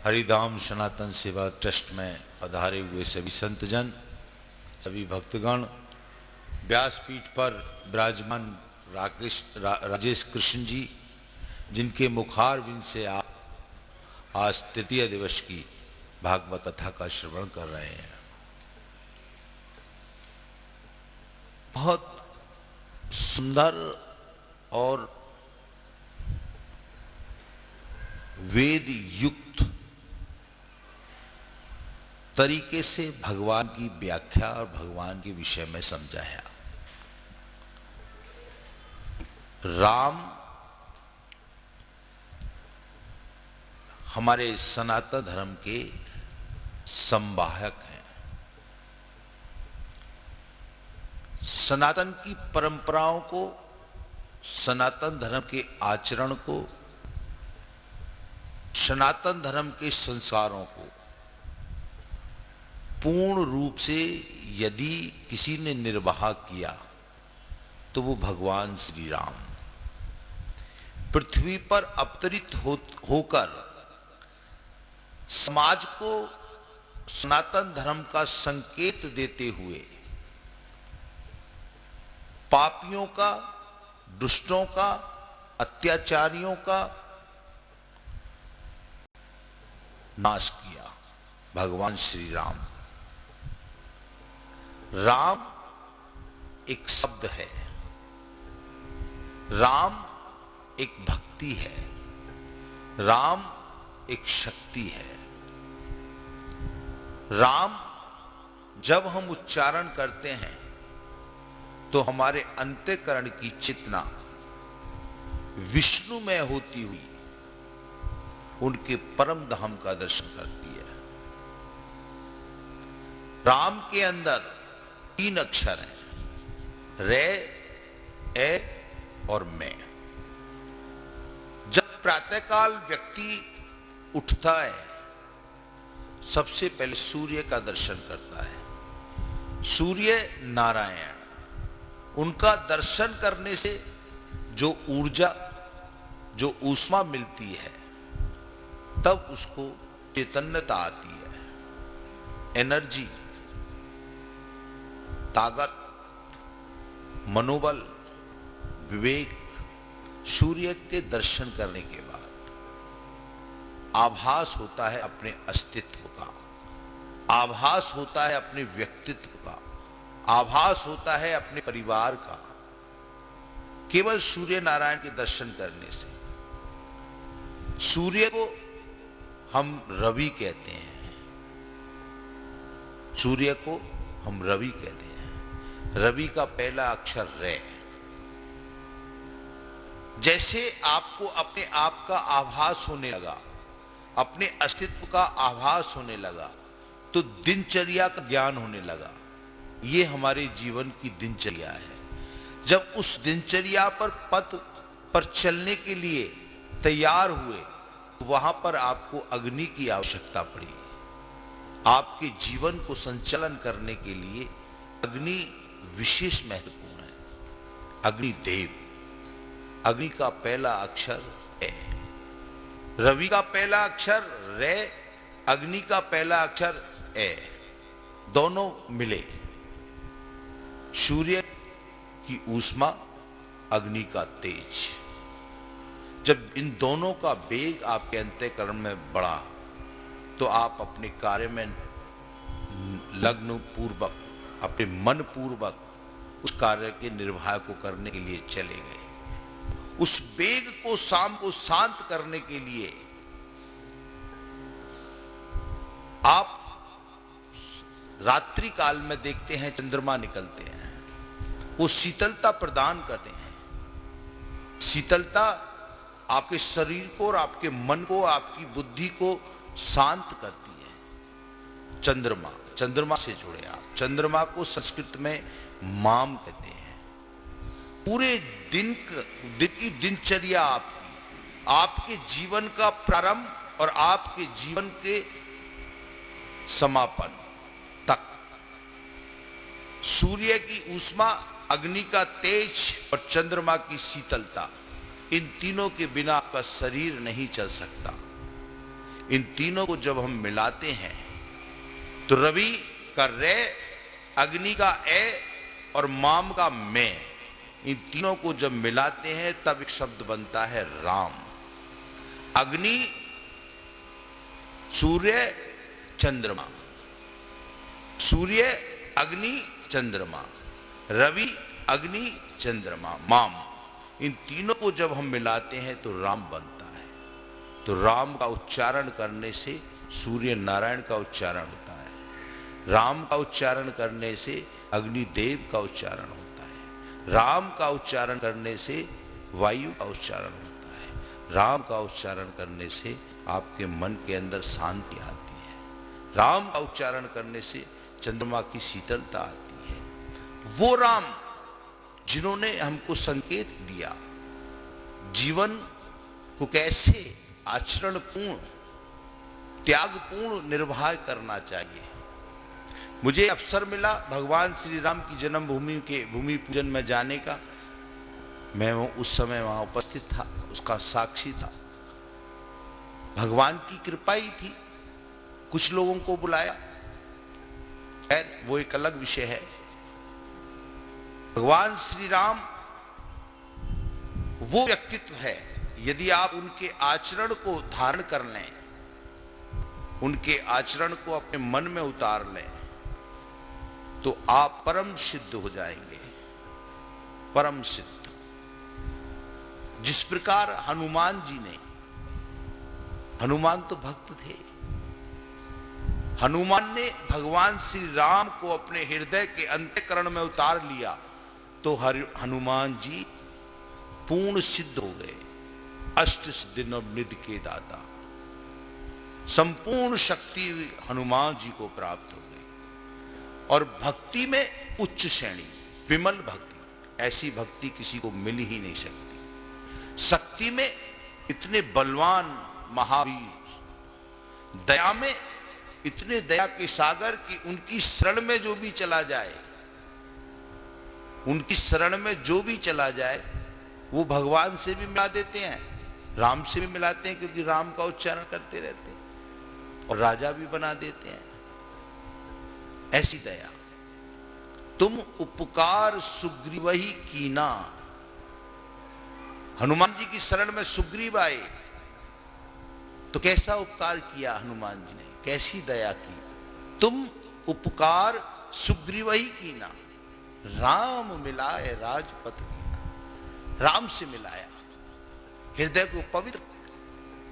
हरिधाम सनातन सेवा ट्रस्ट में पधारे हुए सभी संतजन, सभी भक्तगण, व्यासपीठ पर विराजमान राजेश कृष्ण जी, जिनके मुखारविंद से आप आज तृतीय दिवस की भागवत कथा का श्रवण कर रहे हैं। बहुत सुंदर और वेद युक्त तरीके से भगवान की व्याख्या और भगवान के विषय में समझाया। राम हमारे सनातन धर्म के संवाहक हैं। सनातन की परंपराओं को, सनातन धर्म के आचरण को, सनातन धर्म के संस्कारों को पूर्ण रूप से यदि किसी ने निर्वाह किया तो वो भगवान श्री राम पृथ्वी पर अवतरित होकर समाज को सनातन धर्म का संकेत देते हुए पापियों का, दुष्टों का, अत्याचारियों का नाश किया। भगवान श्री राम। राम एक शब्द है, राम एक भक्ति है, राम एक शक्ति है। राम जब हम उच्चारण करते हैं तो हमारे अंतःकरण की चेतना विष्णु में होती हुई उनके परम धाम का दर्शन करती है। राम के अंदर 3 अक्षर हैं, रे, ए और मैं। जब प्रातःकाल व्यक्ति उठता है, सबसे पहले सूर्य का दर्शन करता है। सूर्य नारायण, उनका दर्शन करने से जो ऊर्जा, जो ऊष्मा मिलती है, तब उसको चैतन्यता आती है, एनर्जी, ताकत, मनोबल, विवेक। सूर्य के दर्शन करने के बाद आभास होता है अपने अस्तित्व का, आभास होता है अपने व्यक्तित्व का, आभास होता है अपने परिवार का, केवल सूर्य नारायण के दर्शन करने से। सूर्य को हम रवि कहते हैं, सूर्य को हम रवि कहते हैं। रवि का पहला अक्षर रे। जैसे आपको अपने आप का आभास होने लगा, अपने अस्तित्व का आभास होने लगा, तो दिनचर्या का ज्ञान होने लगा। ये हमारे जीवन की दिनचर्या है। जब उस दिनचर्या पर पथ पर चलने के लिए तैयार हुए, तो वहां पर आपको अग्नि की आवश्यकता पड़ी। आपके जीवन को संचालन करने के लिए अग्नि विशेष महत्वपूर्ण है। अग्निदेव। अग्नि का पहला अक्षर है, रवि का पहला अक्षर रे, अग्नि का पहला अक्षर ए, दोनों मिले। सूर्य की ऊष्मा, अग्नि का तेज। जब इन दोनों का वेग आपके अंतःकरण में बढ़ा, तो आप अपने कार्य में लग्न पूर्वक, अपने मन पूर्वक उस कार्य के निर्वाह को करने के लिए चले गए। उस वेग को, शाम को शांत करने के लिए आप रात्रि काल में देखते हैं चंद्रमा निकलते हैं, वो शीतलता प्रदान करते हैं। शीतलता आपके शरीर को और आपके मन को, आपकी बुद्धि को शांत करती है। चंद्रमा, चंद्रमा से जुड़े आप। चंद्रमा को संस्कृत में माम कहते हैं। पूरे दिन की दिनचर्या आपके जीवन का प्रारंभ और आपके जीवन के समापन तक सूर्य की ऊष्मा, अग्नि का तेज और चंद्रमा की शीतलता, इन तीनों के बिना आपका शरीर नहीं चल सकता। इन तीनों को जब हम मिलाते हैं तो रवि का रे, अग्नि का ए और माम का मैं, इन तीनों को जब मिलाते हैं तब एक शब्द बनता है राम। अग्नि, सूर्य, चंद्रमा, सूर्य, अग्नि, चंद्रमा, रवि, अग्नि, चंद्रमा, माम, इन तीनों को जब हम मिलाते हैं तो राम बनता है। तो राम का उच्चारण करने से सूर्य नारायण का उच्चारण होता है, राम का उच्चारण करने से अग्निदेव का उच्चारण होता है, राम का उच्चारण करने से वायु का उच्चारण होता है, राम का उच्चारण करने से आपके मन के अंदर शांति आती है, राम का उच्चारण करने से चंद्रमा की शीतलता आती है। वो राम जिन्होंने हमको संकेत दिया जीवन को कैसे आचरणपूर्ण, त्यागपूर्ण निर्वाह करना चाहिए। मुझे अवसर मिला भगवान श्री राम की जन्मभूमि के भूमि पूजन में जाने का। मैं उस समय वहां उपस्थित था, उसका साक्षी था। भगवान की कृपा ही थी, कुछ लोगों को बुलाया, खैर वो एक अलग विषय है। भगवान श्री राम वो व्यक्तित्व है, यदि आप उनके आचरण को धारण कर लें, उनके आचरण को अपने मन में उतार लें, तो आप परम सिद्ध हो जाएंगे, परम सिद्ध। जिस प्रकार हनुमान जी ने, हनुमान तो भक्त थे, हनुमान ने भगवान श्री राम को अपने हृदय के अंतःकरण में उतार लिया तो हनुमान जी पूर्ण सिद्ध हो गए। अष्ट सिद्धि नवनिधि के दाता, संपूर्ण शक्ति हनुमान जी को प्राप्त हो गई। और भक्ति में उच्च श्रेणी, विमल भक्ति, ऐसी भक्ति किसी को मिल ही नहीं सकती। शक्ति में इतने बलवान महावीर, दया में इतने दया के सागर कि उनकी शरण में जो भी चला जाए, उनकी शरण में जो भी चला जाए वो भगवान से भी मिला देते हैं, राम से भी मिलाते हैं, क्योंकि राम का उच्चारण करते रहते हैं, और राजा भी बना देते हैं। ऐसी दया। तुम उपकार सुग्रीवहि कीना, हनुमान जी की शरण में सुग्रीव आए तो कैसा उपकार किया हनुमान जी ने, कैसी दया की। तुम उपकार सुग्रीवहि कीना, राम मिलाए राजपथ कीना, राम से मिलाया, हृदय को पवित्र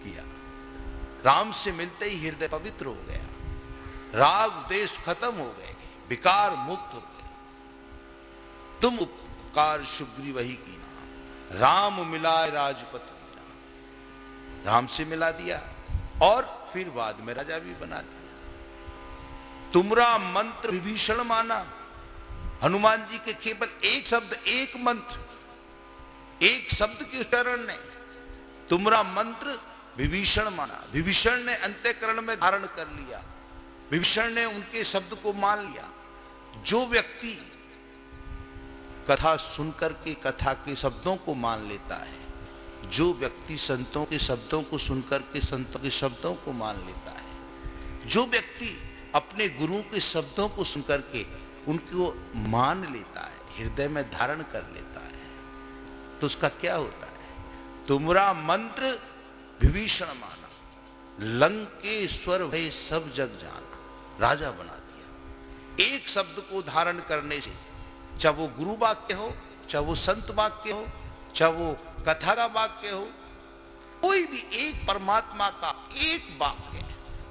किया। राम से मिलते ही हृदय पवित्र हो गया, राग द्वेष खत्म हो गए, विकार मुक्त हो गए। तुम उपकार सुग्रीवहि कीना, राम मिलाए राजपथ कीना, राम से मिला दिया और फिर बाद में राजा भी बना दिया। तुमरा मंत्र विभीषण माना, हनुमान जी के केवल एक शब्द, एक मंत्र, एक शब्द के उच्चारण ने तुमरा मंत्र विभीषण माना। विभीषण ने अंतःकरण में धारण कर लिया, विभीषण ने उनके शब्द को मान लिया। जो व्यक्ति कथा सुनकर के कथा के शब्दों को मान लेता है, जो व्यक्ति संतों के शब्दों को सुनकर के संतों के शब्दों को मान लेता है, जो व्यक्ति अपने गुरु के शब्दों को सुनकर के उनको मान लेता है, हृदय में धारण कर लेता है, तो उसका क्या होता है? तुमरा मंत्र विभीषण माना, लंकेश्वर भय सब जग जाना, राजा बना दिया। एक शब्द को धारण करने से, चाहे वो गुरु वाक्य हो, चाहे वो संत वाक्य हो, चाहे वो कथा का वाक्य हो, कोई भी एक परमात्मा का एक वाक्य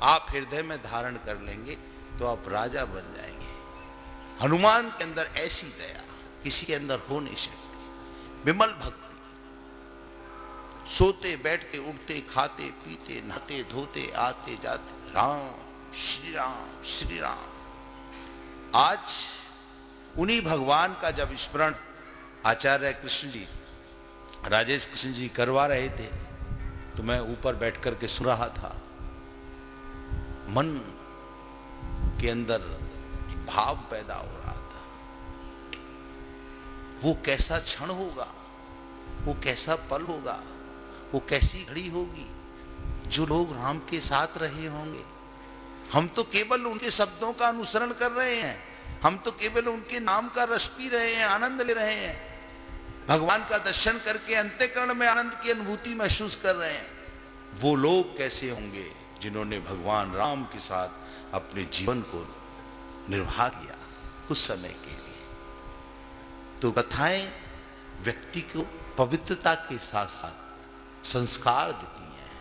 आप हृदय में धारण कर लेंगे तो आप राजा बन जाएंगे। हनुमान के अंदर ऐसी दया किसी के अंदर हो नहीं सकती। विमल भक्ति, सोते बैठते उठते खाते पीते नहाते धोते आते जाते राम श्री राम श्री राम। आज उन्हीं भगवान का जब स्मरण आचार्य कृष्ण जी, राजेश कृष्ण जी करवा रहे थे तो मैं ऊपर बैठ करके सुन रहा था। मन के अंदर भाव पैदा हो रहा था। वो कैसा क्षण होगा, वो कैसा पल होगा, वो कैसी घड़ी होगी जो लोग राम के साथ रहे होंगे। हम तो केवल उनके शब्दों का अनुसरण कर रहे हैं, हम तो केवल उनके नाम का रस पी रहे हैं, आनंद ले रहे हैं, भगवान का दर्शन करके अंतःकरण में आनंद की अनुभूति महसूस कर रहे हैं। वो लोग कैसे होंगे जिन्होंने भगवान राम के साथ अपने जीवन को निर्वाह किया कुछ समय के लिए। तो कथाएं व्यक्ति को पवित्रता के साथ साथ संस्कार देती हैं।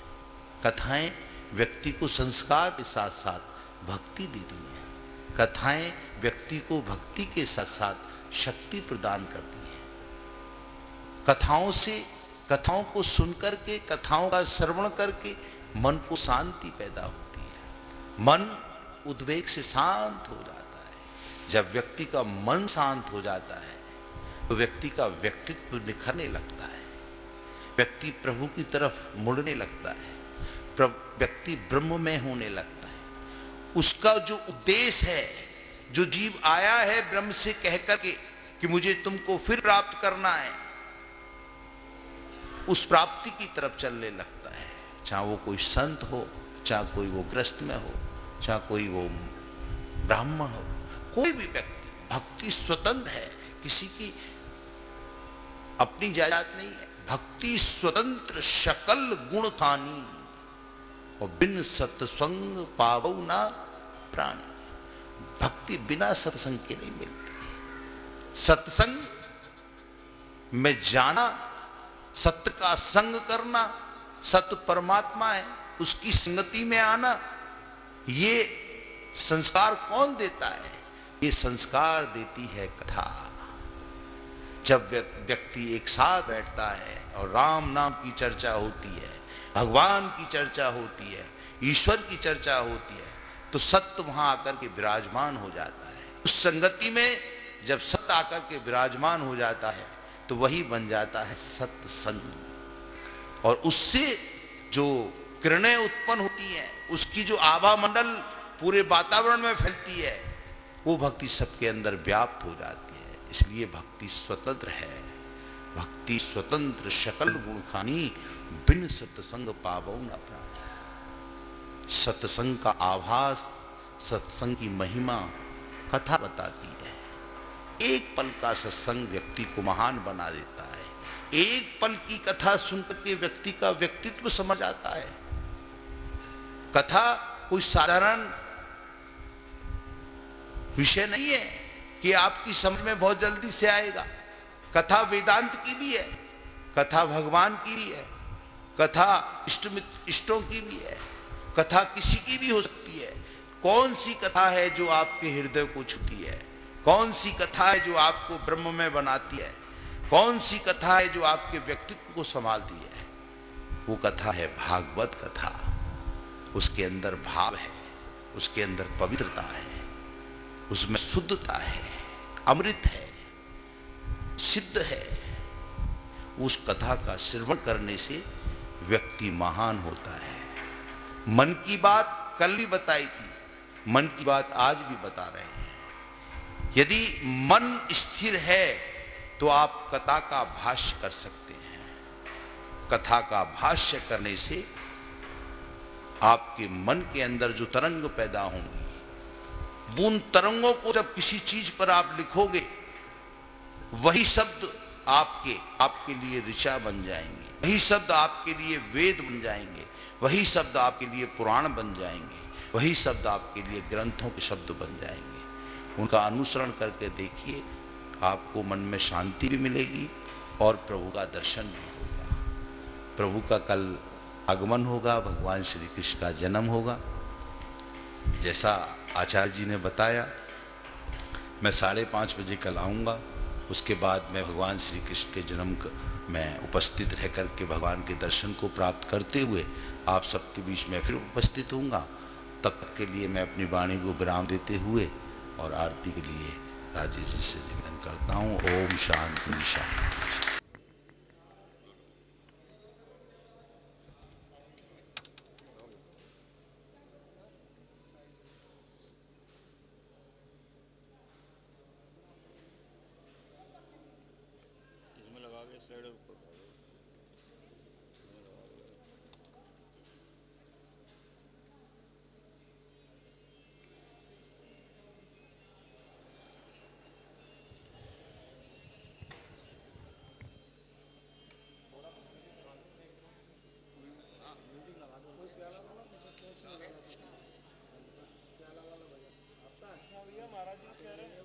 कथाएं व्यक्ति को संस्कार के साथ साथ भक्ति देती हैं। कथाएं व्यक्ति को भक्ति के साथ साथ शक्ति प्रदान करती हैं। कथाओं को सुनकर के, कथाओं का श्रवण करके मन को शांति पैदा होती है। मन उद्वेग से शांत हो जाता है। जब व्यक्ति का मन शांत हो जाता है तो व्यक्ति का व्यक्तित्व निखरने लगता है, व्यक्ति प्रभु की तरफ मुड़ने लगता है, व्यक्ति ब्रह्म में होने लगता है। उसका जो उद्देश्य है, जो जीव आया है ब्रह्म से कहकर के कि मुझे तुमको फिर प्राप्त करना है, उस प्राप्ति की तरफ चलने लगता है। चाहे वो कोई संत हो, चाहे कोई वो ग्रस्त में हो, चाहे कोई वो ब्राह्मण हो, कोई भी व्यक्ति, भक्ति स्वतंत्र है, किसी की अपनी जायदाद नहीं है। भक्ति स्वतंत्र शकल गुण खानी और बिन सत्संग पावो ना प्राणी। भक्ति बिना सत्संग के नहीं मिलती। सत्संग में जाना, सत्य का संग करना, सत्य परमात्मा है, उसकी संगति में आना, ये संस्कार कौन देता है? ये संस्कार देती है कथा। जब व्यक्ति एक साथ बैठता है और राम नाम की चर्चा होती है, भगवान की चर्चा होती है, ईश्वर की चर्चा होती है, तो सत्य वहां आकर के विराजमान हो जाता है। उस संगति में जब सत्य आकर के विराजमान हो जाता है तो वही बन जाता है सत्संग। और उससे जो किरणें उत्पन्न होती हैं, उसकी जो आभा मंडल पूरे वातावरण में फैलती है, वो भक्ति सबके अंदर व्याप्त हो जाती है। इसलिए भक्ति स्वतंत्र है। भक्ति स्वतंत्र शकल गुण खानी बिन सत्संग पावो न प्राणी। सत्संग का आभास, सत्संग की महिमा कथा बताती है। एक पल का सत्संग व्यक्ति को महान बना देता है। एक पल की कथा सुनकर के व्यक्ति का व्यक्तित्व समझ आता है। कथा कोई साधारण विषय नहीं है कि आपकी समझ में बहुत जल्दी से आएगा। कथा वेदांत की भी है, कथा भगवान की भी है, कथा इष्टों की भी है, कथा किसी की भी हो सकती है। कौन सी कथा है जो आपके हृदय को छूती है? कौन सी कथा है जो आपको ब्रह्म में बनाती है? कौन सी कथा है जो आपके व्यक्तित्व को संभालती है? वो कथा है भागवत कथा। उसके अंदर भाव है, उसके अंदर पवित्रता है, उसमें शुद्धता है, अमृत है, सिद्ध है। उस कथा का श्रवण करने से व्यक्ति महान होता है। मन की बात कल भी बताई थी, मन की बात आज भी बता रहे हैं। यदि मन स्थिर है तो आप कथा का भाष्य कर सकते हैं। कथा का भाष्य करने से आपके मन के अंदर जो तरंग पैदा होंगी, उन तरंगों को जब किसी चीज पर आप लिखोगे, वही शब्द आपके लिए ऋचा बन जाएंगे, वही शब्द आपके लिए वेद बन जाएंगे, वही शब्द आपके लिए पुराण बन जाएंगे, वही शब्द आपके लिए ग्रंथों के शब्द बन जाएंगे। उनका अनुसरण करके देखिए, आपको मन में शांति भी मिलेगी और प्रभु का दर्शन भी होगा। प्रभु का कल आगमन होगा, भगवान श्री कृष्ण का जन्म होगा। जैसा आचार्य जी ने बताया, मैं 5:30 बजे कल आऊँगा। उसके बाद मैं भगवान श्री कृष्ण के जन्म में उपस्थित रह करके भगवान के दर्शन को प्राप्त करते हुए आप सबके बीच में फिर उपस्थित होऊंगा। तब तक के लिए मैं अपनी वाणी को विराम देते हुए और आरती के लिए राजेश जी से निवेदन करता हूँ। ओम शांति शांति। इसमें लगा के साइड ऊपर कृष्णा भैया महाराज जी कह रहे हैं